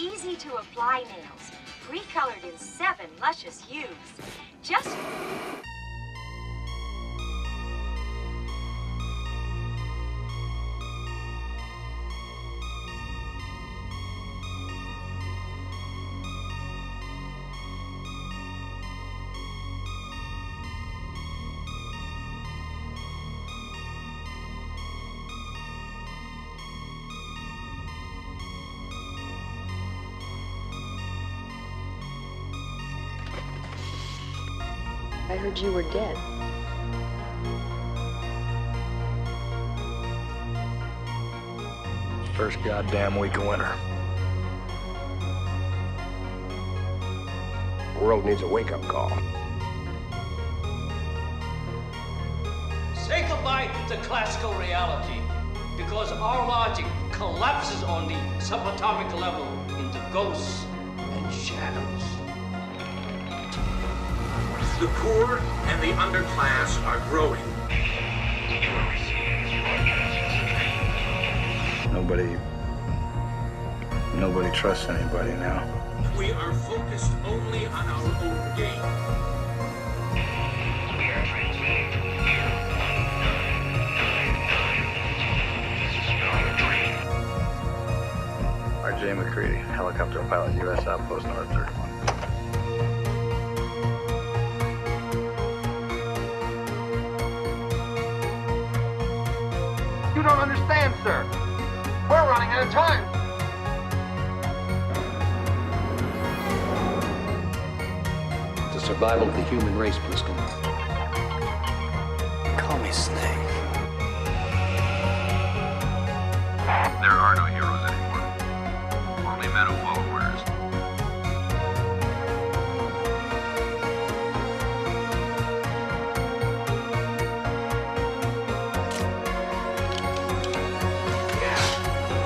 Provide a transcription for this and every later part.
easy-to-apply nails, pre-colored in 7 luscious hues. Just... I heard you were dead. First goddamn week of winter. The world needs a wake-up call. Say goodbye to classical reality, because our logic collapses on the subatomic level into ghosts and shadows. The poor and the underclass are growing. Nobody trusts anybody now. We are focused only on our own gain. We are transmitting to Year 1999. This is not a dream. R.J. McCready, helicopter pilot, U.S. Outpost North 31. You don't understand, sir. We're running out of time. The survival of the human race, Briscoe. Call me Snake. There are no heroes anymore. Only men who follow orders.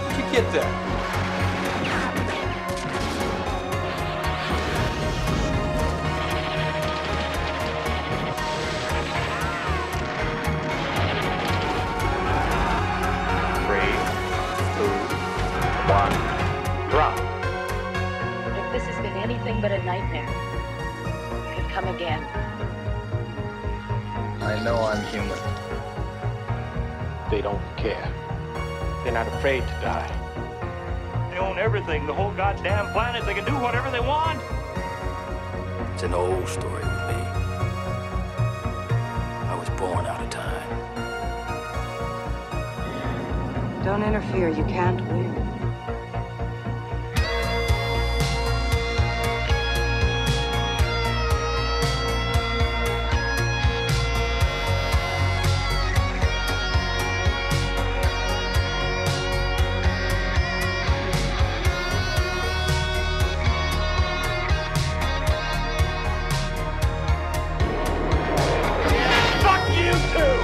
Did you get that? If this has been anything but a nightmare, it could come again. I know I'm human. They don't care. They're not afraid to die. They own everything, the whole goddamn planet. They can do whatever they want. It's an old story with me. I was born out of time. Don't interfere, you can't win. Fuck you too!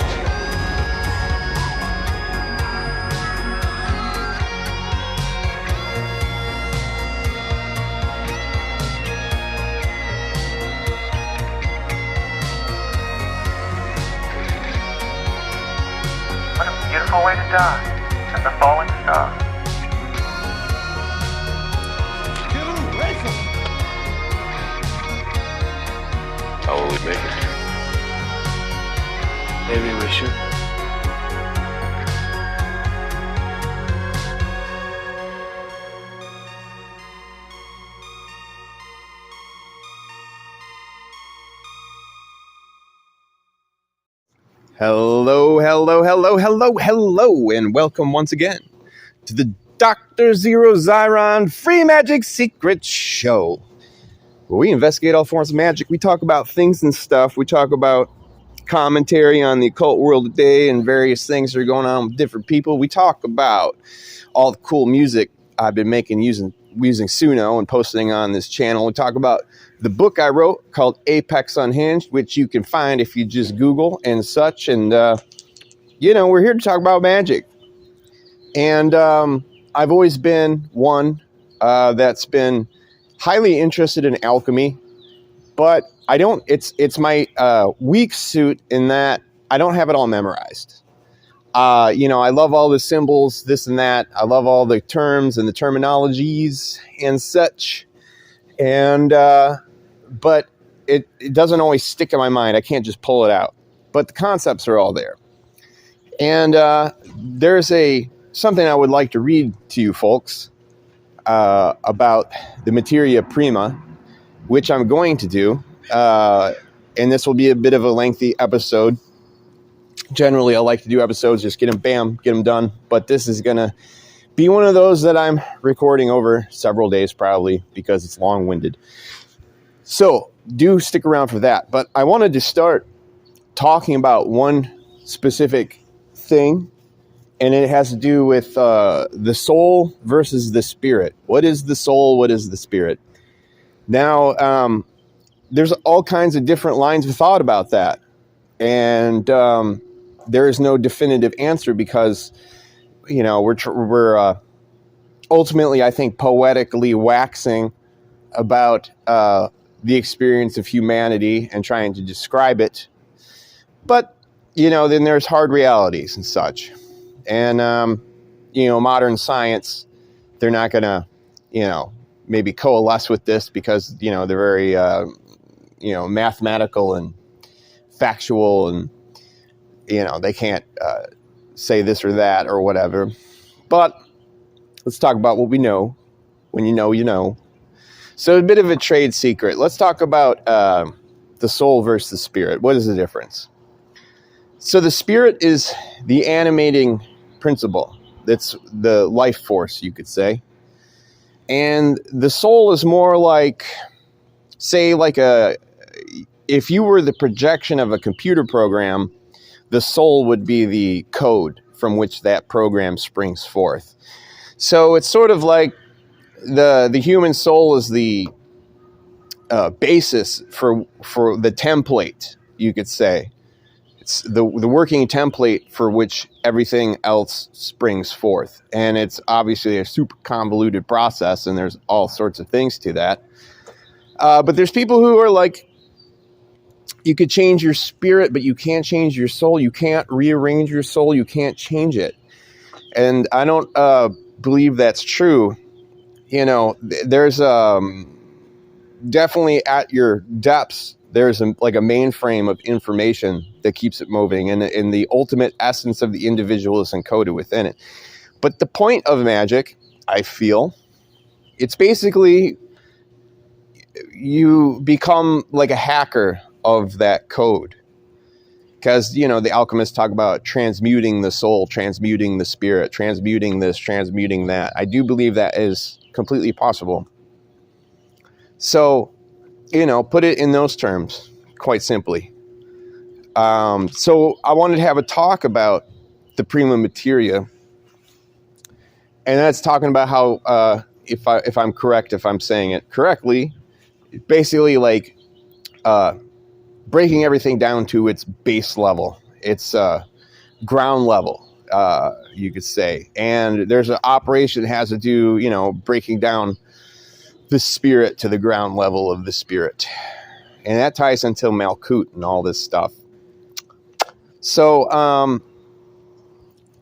What a beautiful way to die. As a falling star. How will we make it? Maybe we should. Hello, and welcome once again to the Dr. Zeero Xiron Free Magic Secret Show, where we investigate all forms of magic. We talk about things and stuff. We talk about commentary on the occult world today and various things that are going on with different people. We talk about all the cool music I've been making using Suno and posting on this channel. We talk about the book I wrote called Apex Unhinged, which you can find if you just Google and such. And, we're here to talk about magic. And I've always been one that's been highly interested in alchemy, but I don't, it's my weak suit in that I don't have it all memorized. I love all the symbols, this and that. I love all the terms and the terminologies and such. And, but it doesn't always stick in my mind. I can't just pull it out. But the concepts are all there. And there's something I would like to read to you folks about the Materia Prima, which I'm going to do. And this will be a bit of a lengthy episode. Generally, I like to do episodes, just get them done. But this is going to be one of those that I'm recording over several days probably because it's long-winded. So do stick around for that. But I wanted to start talking about one specific thing, and it has to do with the soul versus the spirit. What is the soul? What is the spirit? Now, there's all kinds of different lines of thought about that. And there is no definitive answer because, we're ultimately, I think, poetically waxing about the experience of humanity and trying to describe it. But, then there's hard realities and such. And, modern science, they're not going to, maybe coalesce with this because, they're very, mathematical and factual and, they can't say this or that or whatever. But let's talk about what we know. When you know, you know. So a bit of a trade secret. Let's talk about the soul versus the spirit. What is the difference? So the spirit is the animating principle. That's the life force, you could say. And the soul is more like, say, if you were the projection of a computer program, the soul would be the code from which that program springs forth. So it's sort of like the human soul is the basis for the template, you could say. It's the working template for which everything else springs forth. And it's obviously a super convoluted process, and there's all sorts of things to that. But there's people who are like, you could change your spirit, but you can't change your soul. You can't rearrange your soul. You can't change it. And I don't believe that's true. There's definitely at your depths, there's a mainframe of information that keeps it moving. And the ultimate essence of the individual is encoded within it. But the point of magic, I feel, it's basically you become like a hacker of that code. Because, the alchemists talk about transmuting the soul, transmuting the spirit, transmuting this, transmuting that. I do believe that is completely possible. So, put it in those terms, quite simply. So I wanted to have a talk about the prima materia. And that's talking about how, if I'm correct, if I'm saying it correctly, basically like breaking everything down to its base level, its ground level, you could say. And there's an operation that has to do, breaking down the spirit to the ground level of the spirit. And that ties into Malkut and all this stuff. So I'm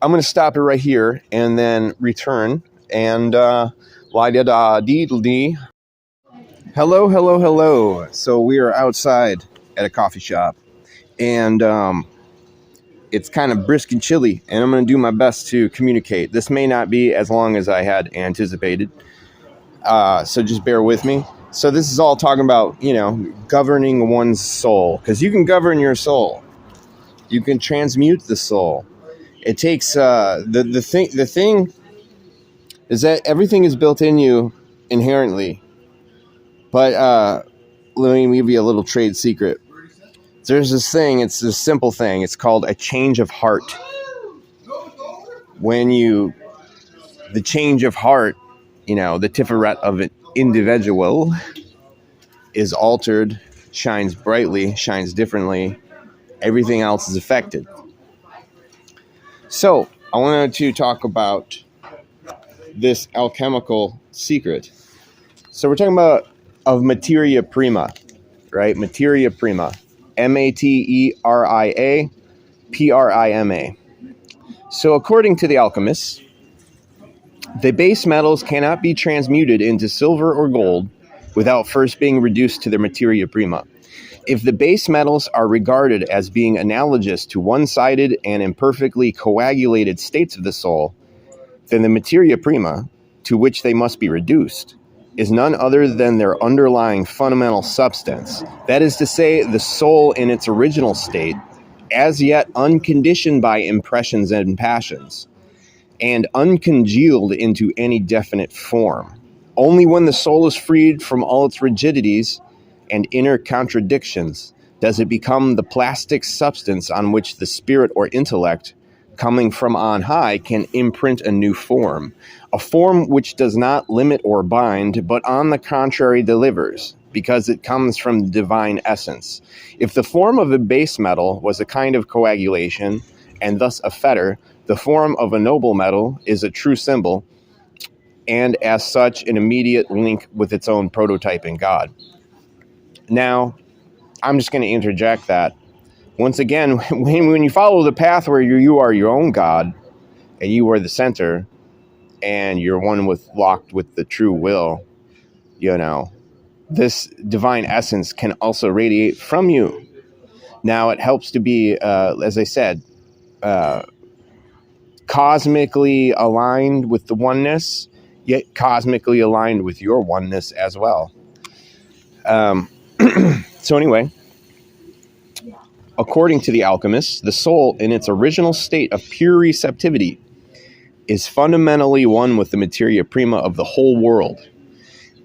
going to stop it right here and then return. And la-da-da-dee-dee. Hello. So we are outside at a coffee shop. And it's kind of brisk and chilly. And I'm going to do my best to communicate. This may not be as long as I had anticipated. So just bear with me. So this is all talking about, governing one's soul. Because you can govern your soul. You can transmute the soul. It takes, the thing is that everything is built in you inherently. But let me give you a little trade secret. There's this thing, it's a simple thing. It's called a change of heart. The change of heart, the tiferet of an individual is altered, shines brightly, shines differently. Everything else is affected. So I wanted to talk about this alchemical secret. So we're talking about of Materia Prima, right? Materia Prima. Materia Prima. So according to the alchemists, the base metals cannot be transmuted into silver or gold without first being reduced to their materia prima. If the base metals are regarded as being analogous to one-sided and imperfectly coagulated states of the soul, then the materia prima, to which they must be reduced, is none other than their underlying fundamental substance. That is to say, the soul in its original state, as yet unconditioned by impressions and passions, and uncongealed into any definite form. Only when the soul is freed from all its rigidities and inner contradictions does it become the plastic substance on which the spirit or intellect, coming from on high, can imprint a new form, a form which does not limit or bind, but on the contrary delivers, because it comes from the divine essence. If the form of a base metal was a kind of coagulation, and thus a fetter, the form of a noble metal is a true symbol, and as such an immediate link with its own prototype in God. Now, I'm just going to interject that. Once again, when you follow the path where you are your own God, and you are the center, and you're one locked with the true will, this divine essence can also radiate from you. Now, it helps to be, as I said, cosmically aligned with the oneness, yet cosmically aligned with your oneness as well. So anyway, according to the alchemists, the soul in its original state of pure receptivity is fundamentally one with the materia prima of the whole world.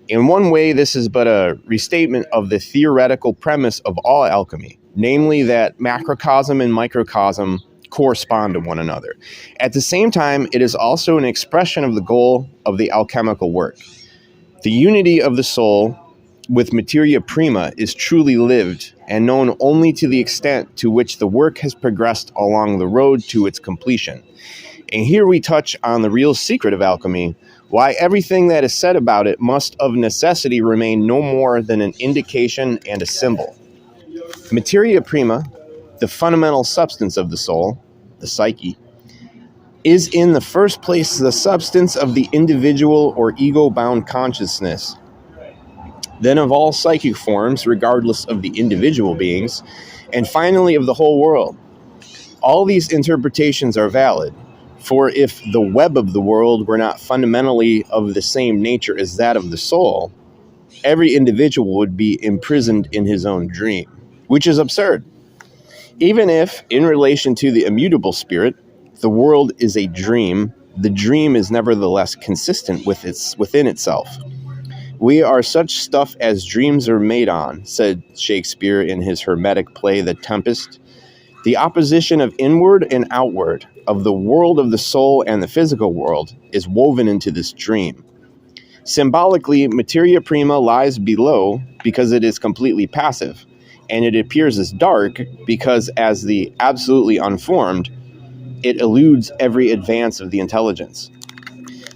In one way, this is but a restatement of the theoretical premise of all alchemy, namely that macrocosm and microcosm correspond to one another. At the same time, it is also an expression of the goal of the alchemical work. The unity of the soul with materia prima is truly lived and known only to the extent to which the work has progressed along the road to its completion. And here we touch on the real secret of alchemy, why everything that is said about it must of necessity remain no more than an indication and a symbol. Materia prima, the fundamental substance of the soul, the psyche, is in the first place the substance of the individual or ego-bound consciousness, then of all psychic forms, regardless of the individual beings, and finally of the whole world. All these interpretations are valid, for if the web of the world were not fundamentally of the same nature as that of the soul, every individual would be imprisoned in his own dream, which is absurd. Even if, in relation to the immutable spirit, the world is a dream, the dream is nevertheless consistent within itself. We are such stuff as dreams are made on, said Shakespeare in his Hermetic play The Tempest. The opposition of inward and outward, of the world of the soul and the physical world, is woven into this dream. Symbolically, materia prima lies below because it is completely passive, and it appears as dark because, as the absolutely unformed, it eludes every advance of the intelligence.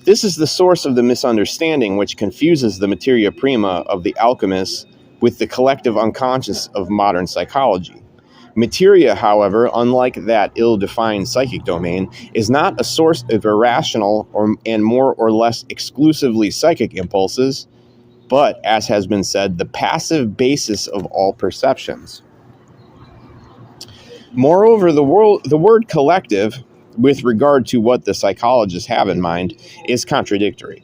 This is the source of the misunderstanding which confuses the materia prima of the alchemists with the collective unconscious of modern psychology. Materia, however, unlike that ill-defined psychic domain, is not a source of irrational and more or less exclusively psychic impulses, but, as has been said, the passive basis of all perceptions. Moreover, the word collective, with regard to what the psychologists have in mind, is contradictory.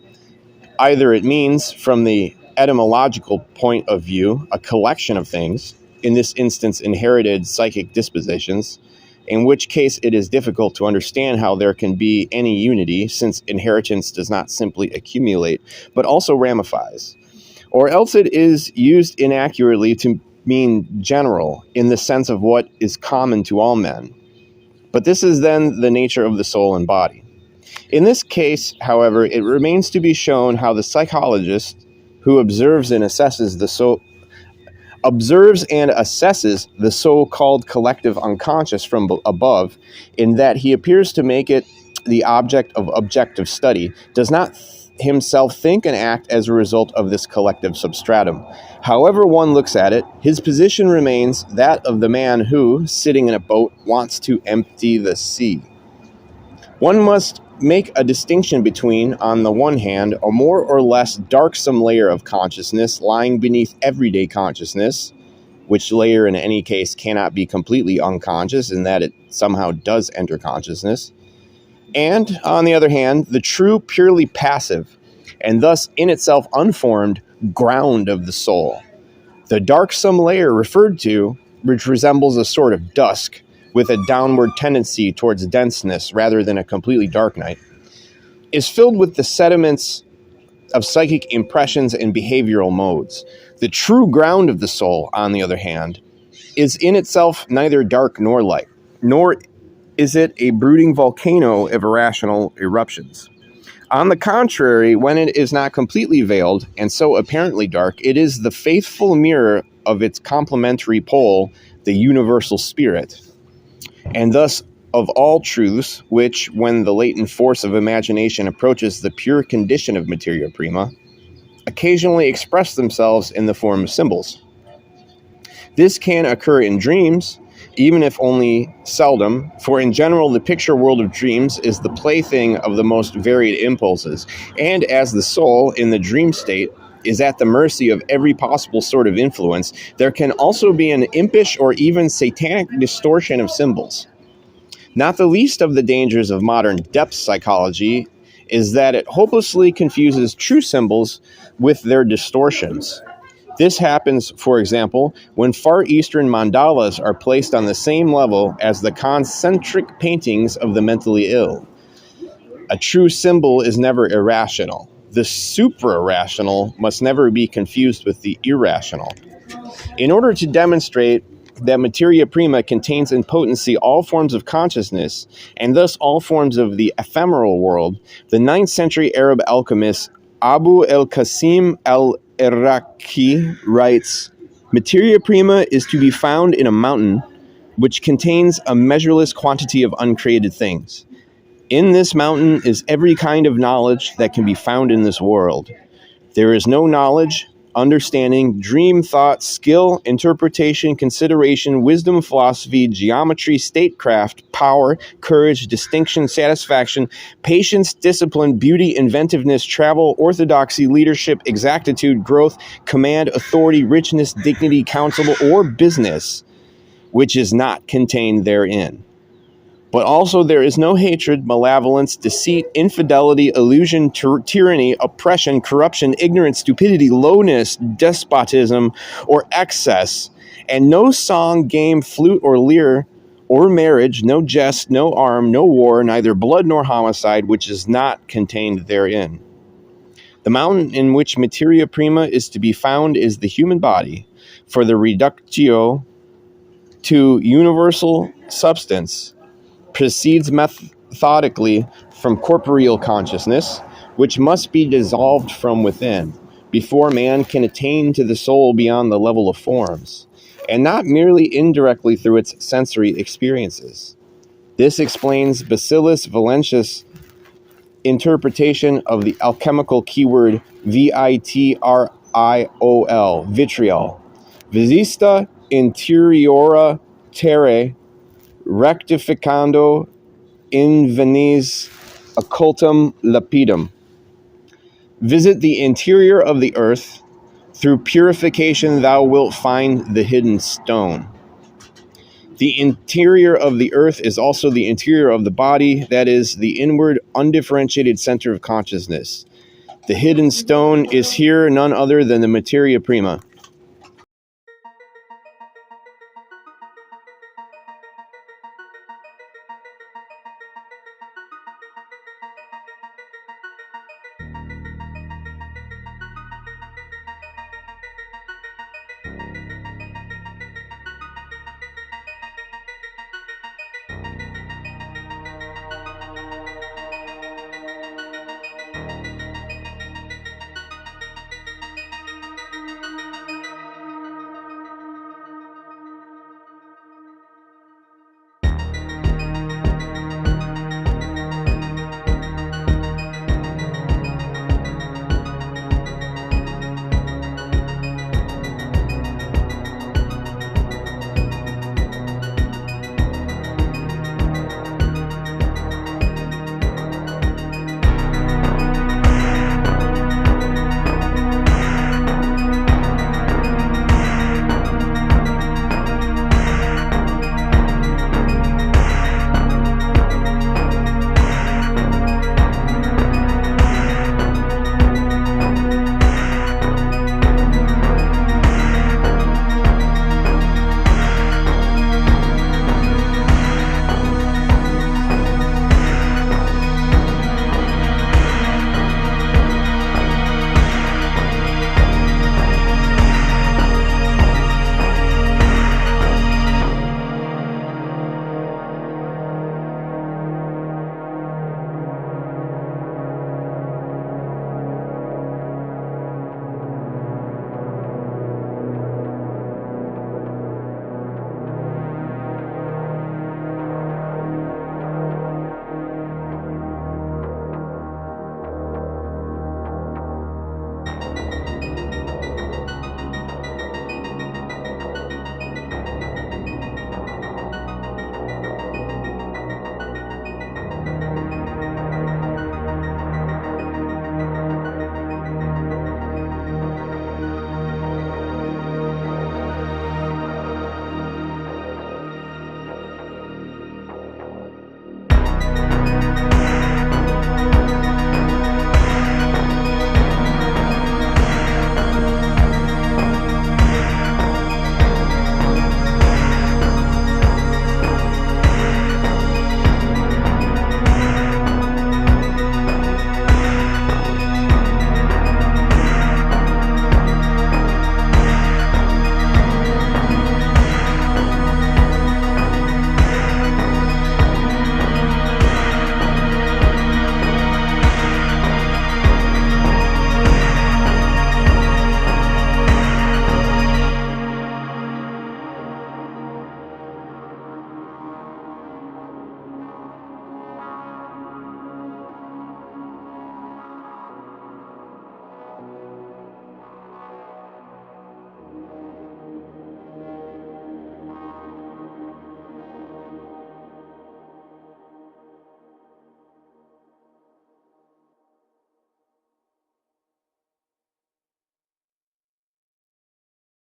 Either it means, from the etymological point of view, a collection of things, in this instance inherited psychic dispositions, in which case it is difficult to understand how there can be any unity, since inheritance does not simply accumulate, but also ramifies. Or else it is used inaccurately to mean general, in the sense of what is common to all men. But this is then the nature of the soul and body. In this case, however, it remains to be shown how the psychologist who observes and assesses the so-called collective unconscious from above, in that he appears to make it the object of objective study, does not himself think and act as a result of this collective substratum. However one looks at it, his position remains that of the man who, sitting in a boat, wants to empty the sea. One must make a distinction between, on the one hand, a more or less darksome layer of consciousness lying beneath everyday consciousness, which layer in any case cannot be completely unconscious in that it somehow does enter consciousness, and, on the other hand, the true, purely passive, and thus in itself unformed, ground of the soul. The darksome layer referred to, which resembles a sort of dusk, with a downward tendency towards denseness rather than a completely dark night, is filled with the sediments of psychic impressions and behavioral modes. The true ground of the soul, on the other hand, is in itself neither dark nor light, nor is it a brooding volcano of irrational eruptions. On the contrary, when it is not completely veiled and so apparently dark, it is the faithful mirror of its complementary pole, the universal spirit, and thus of all truths, which, when the latent force of imagination approaches the pure condition of materia prima, occasionally express themselves in the form of symbols. This can occur in dreams, even if only seldom, for in general the picture world of dreams is the plaything of the most varied impulses, and as the soul, in the dream state, is at the mercy of every possible sort of influence, there can also be an impish or even satanic distortion of symbols. Not the least of the dangers of modern depth psychology is that it hopelessly confuses true symbols with their distortions. This happens, for example, when Far Eastern mandalas are placed on the same level as the concentric paintings of the mentally ill. A true symbol is never irrational. The supra-rational must never be confused with the irrational. In order to demonstrate that materia prima contains in potency all forms of consciousness, and thus all forms of the ephemeral world, the 9th century Arab alchemist Abu el-Qasim al-Iraqi writes, "Materia prima is to be found in a mountain which contains a measureless quantity of uncreated things. In this mountain is every kind of knowledge that can be found in this world. There is no knowledge, understanding, dream, thought, skill, interpretation, consideration, wisdom, philosophy, geometry, statecraft, power, courage, distinction, satisfaction, patience, discipline, beauty, inventiveness, travel, orthodoxy, leadership, exactitude, growth, command, authority, richness, dignity, counsel, or business, which is not contained therein. But also there is no hatred, malevolence, deceit, infidelity, illusion, tyranny, oppression, corruption, ignorance, stupidity, lowness, despotism, or excess, and no song, game, flute, or lyre, or marriage, no jest, no arm, no war, neither blood nor homicide, which is not contained therein. The mountain in which materia prima is to be found is the human body, for the reductio to universal substance proceeds methodically from corporeal consciousness, which must be dissolved from within, before man can attain to the soul beyond the level of forms, and not merely indirectly through its sensory experiences. This explains Bacillus Valentius' interpretation of the alchemical keyword vitriol, vitriol, visita interiora terrae, rectificando invenies occultum lapidum. Visit the interior of the earth. Through purification thou wilt find the hidden stone. The interior of the earth is also the interior of the body, that is, the inward, undifferentiated center of consciousness. The hidden stone is here none other than the materia prima.